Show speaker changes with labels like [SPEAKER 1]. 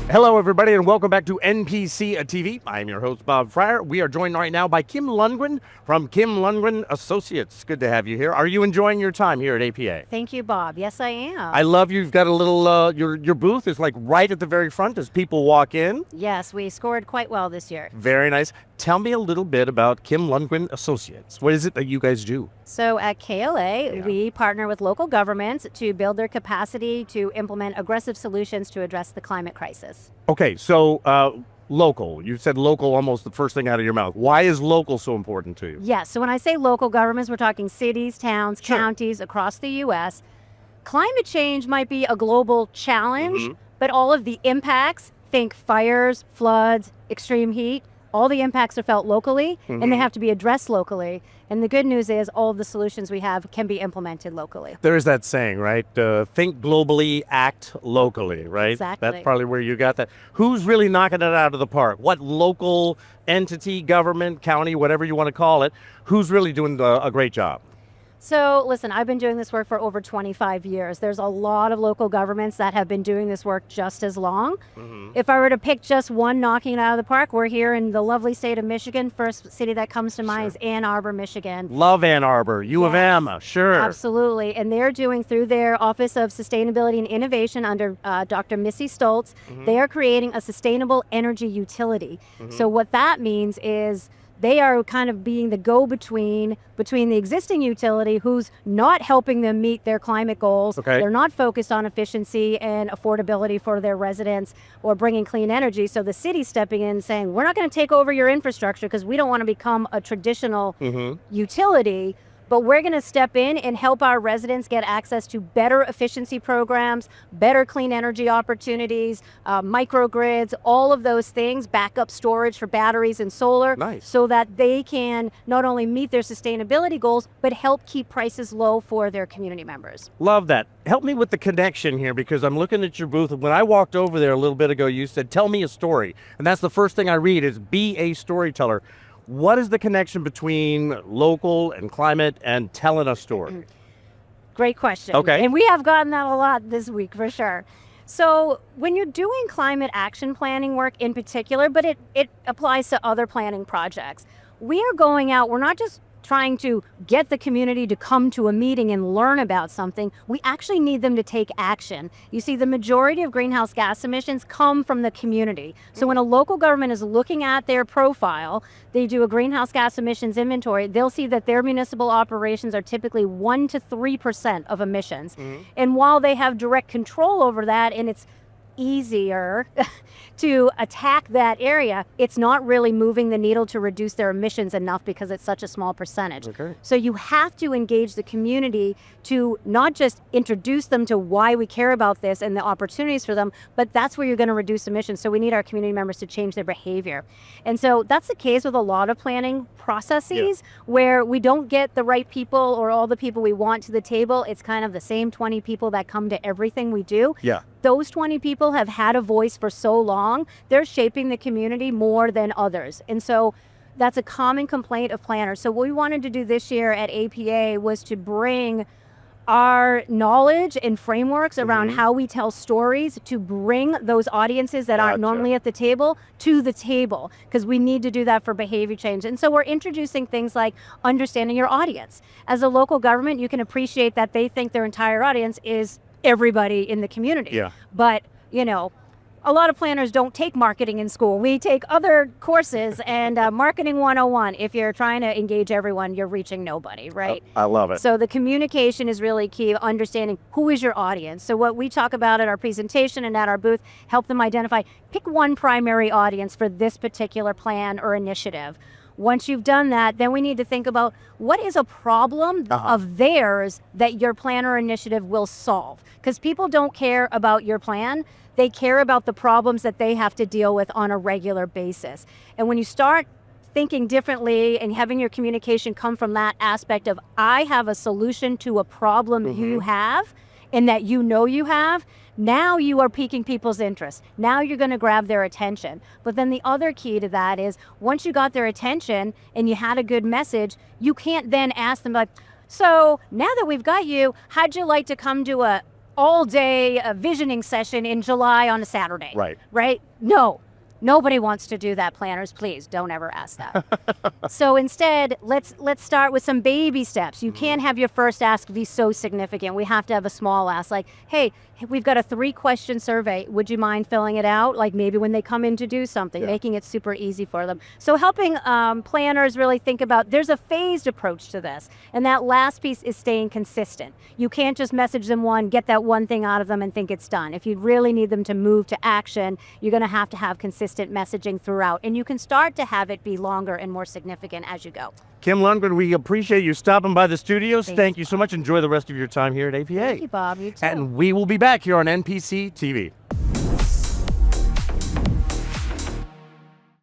[SPEAKER 1] Hello, everybody, and welcome back to NPC TV. I am your host, Bob Frier. We are joined right now by Kim Lundgren from Kim Lundgren Associates. Good to have you here. Are you enjoying your time here at APA?
[SPEAKER 2] Thank you, Bob. Yes, I am.
[SPEAKER 1] I love you've got a little, your booth is like right at the very front as people walk in.
[SPEAKER 2] Yes, we scored quite well this year.
[SPEAKER 1] Very nice. Tell me a little bit about Kim Lundgren Associates. What is it that you guys do?
[SPEAKER 2] So at KLA, we partner with local governments to build their capacity to implement aggressive solutions to address the climate crisis.
[SPEAKER 1] Okay, so local. You said local almost the first thing out of your mouth. Why is local so important to you?
[SPEAKER 2] Yes, so when I say local governments, we're talking cities, towns,
[SPEAKER 1] Sure.
[SPEAKER 2] counties across the U.S. Climate change might be a global challenge, but all of the impacts, think fires, floods, extreme heat, all the impacts are felt locally and they have to be addressed locally. And the good news is all of the solutions we have can be implemented locally.
[SPEAKER 1] There is that saying, right? Think globally, act locally, right?
[SPEAKER 2] Exactly.
[SPEAKER 1] That's probably where you got that. Who's really knocking it out of the park? What local entity, government, county, whatever you want to call it, who's really doing a great job?
[SPEAKER 2] So listen, I've been doing this work for over 25 years. There's a lot of local governments that have been doing this work just as long. If I were to pick just one knocking it out of the park, we're here in the lovely state of Michigan. First city that comes to mind is Ann Arbor, Michigan.
[SPEAKER 1] Love Ann Arbor, U of M, sure.
[SPEAKER 2] Absolutely. And they're doing through their Office of Sustainability and Innovation under Dr. Missy Stoltz, they are creating a sustainable energy utility. So what that means is they are kind of being the go-between between the existing utility who's not helping them meet their climate goals.
[SPEAKER 1] Okay.
[SPEAKER 2] They're not focused on efficiency and affordability for their residents or bringing clean energy. So the city's stepping in saying, we're not going to take over your infrastructure because we don't want to become a traditional utility. But we're going to step in and help our residents get access to better efficiency programs, better clean energy opportunities, microgrids, all of those things, backup storage for batteries and solar, so that they can not only meet their sustainability goals, but help keep prices low for their community members.
[SPEAKER 1] Love that. Help me with the connection here because I'm looking at your booth. When I walked over there a little bit ago, you said, tell me a story. And that's the first thing I read is be a storyteller. What is the connection between local and climate and telling a story?
[SPEAKER 2] Great question.
[SPEAKER 1] Okay.
[SPEAKER 2] And we have gotten that a lot this week for sure. So when you're doing climate action planning work in particular, but it applies to other planning projects, we are going out, we're not just trying to get the community to come to a meeting and learn about something. We actually need them to take action. You see, the majority of greenhouse gas emissions come from the community. So when a local government is looking at their profile, they do a greenhouse gas emissions inventory, they'll see that their municipal operations are typically 1 to 3% of emissions. And while they have direct control over that and it's easier to attack that area, it's not really moving the needle to reduce their emissions enough because it's such a small percentage. So you have to engage the community to not just introduce them to why we care about this and the opportunities for them, but that's where you're going to reduce emissions. So we need our community members to change their behavior. And so that's the case with a lot of planning processes where we don't get the right people or all the people we want to the table. It's kind of the same 20 people that come to everything we do. Those 20 people have had a voice for so long, they're shaping the community more than others. And so that's a common complaint of planners. So what we wanted to do this year at APA was to bring our knowledge and frameworks around how we tell stories to bring those audiences that aren't normally at the table to the table, because we need to do that for behavior change. And so we're introducing things like understanding your audience. As a local government, you can appreciate that they think their entire audience is everybody in the community. But, you know, a lot of planners don't take marketing in school. We take other courses and Marketing 101. If you're trying to engage everyone, you're reaching nobody, right?
[SPEAKER 1] I love it.
[SPEAKER 2] So the communication is really key of understanding who is your audience. So what we talk about at our presentation and at our booth, help them identify, pick one primary audience for this particular plan or initiative. Once you've done that, then we need to think about what is a problem of theirs that your plan or initiative will solve. Because people don't care about your plan. They care about the problems that they have to deal with on a regular basis. And when you start thinking differently and having your communication come from that aspect of, I have a solution to a problem you have and that you know you have, now you are piquing people's interest. Now you're going to grab their attention. But then the other key to that is once you got their attention and you had a good message, you can't then ask them like, so now that we've got you, how'd you like to come to a all-day visioning session in July on a Saturday.
[SPEAKER 1] Right.
[SPEAKER 2] Right? No. Nobody wants to do that, planners. Please don't ever ask that. So instead, let's start with some baby steps. You can't have your first ask be so significant. We have to have a small ask, like, hey, we've got a 3-question survey. Would you mind filling it out? Like maybe when they come in to do something, making it super easy for them. So helping planners really think about, there's a phased approach to this. And that last piece is staying consistent. You can't just message them one, get that one thing out of them and think it's done. If you really need them to move to action, you're going to have consistent messaging throughout. And you can start to have it be longer and more significant as you go.
[SPEAKER 1] Kim Lundgren, we appreciate you stopping by the studios. Thank you so much. Enjoy the rest of your time here at APA.
[SPEAKER 2] Thank you, Bob. You too.
[SPEAKER 1] And we will be back here on NPC TV.